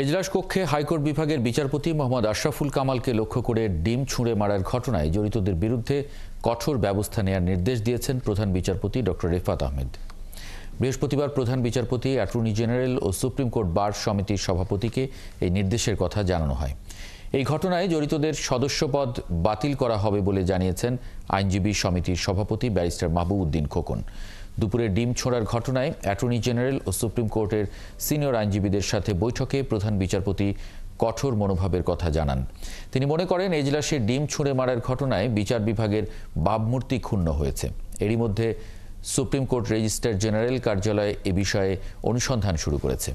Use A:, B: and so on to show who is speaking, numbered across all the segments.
A: এজলাস কক্ষে হাইকোর্ট বিভাগের বিচারপতি মোহাম্মদ আশরাফুল কামালকে লক্ষ্য করে ডিম ছুঁড়ে মারার ঘটনায় জড়িতদের বিরুদ্ধে কঠোর ব্যবস্থা নেওয়ার নির্দেশ দিয়েছেন প্রধান বিচারপতি ডক্টর রেফাত আহমেদ। বৃহস্পতিবার প্রধান বিচারপতি, অ্যাটর্নি জেনারেল ও সুপ্রিম কোর্ট বার সমিতির সভাপতিকে এই নির্দেশের কথা জানানো হয়। এই ঘটনায় জড়িতদের সদস্যপদ বাতিল করা হবে বলে জানিয়েছেন আইনজীবী সমিতির সভাপতি ব্যারিস্টার মাহবুব উদ্দিন খোকন। দুপুরে ডিম ছোঁড়ার ঘটনায় অ্যাটর্নি জেনারেল ও সুপ্রিম কোর্টের সিনিয়র আইনজীবীদের সাথে বৈঠকে প্রধান বিচারপতি কঠোর মনোভাবের কথা জানান। তিনি মনে করেন এজলাসে ডিম ছুঁড়ে মারার ঘটনায় বিচার বিভাগের ভাবমূর্তি ক্ষুণ্ণ হয়েছে। এরই মধ্যে সুপ্রিম কোর্ট রেজিস্ট্রার জেনারেল কার্যালয় এ বিষয়ে অনুসন্ধান শুরু করেছে।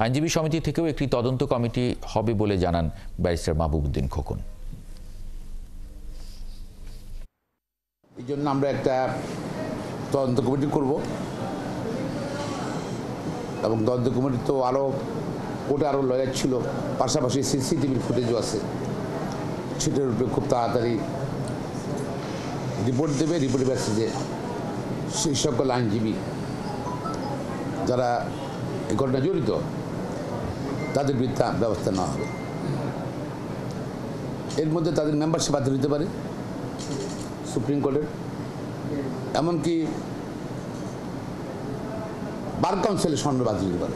A: আইনজীবী সমিতি থেকেও একটি তদন্ত কমিটি হবে বলে জানান ব্যারিস্টার মাহবুব উদ্দিন খোকন।
B: এই জন্য আমরা একটা তদন্ত কমিটি করব এবং তদন্ত কমিটি তো কোর্টে আরও লয়ার ছিল, পাশাপাশি সিসিটিভির ফুটেজও আছে। সেটার উপরে খুব তাড়াতাড়ি রিপোর্ট দেবে। রিপোর্টে আসছে যে সেই সকল আইনজীবী যারা এই ঘটনা জড়িত তাদের বিরুদ্ধে ব্যবস্থা নেওয়া হবে। এর মধ্যে তাদের মেম্বারশিপ বাতিল হতে পারে সুপ্রিম কোর্টের, এমনকি বার কাউন্সিলের সনদ বাতিল হতে পারে।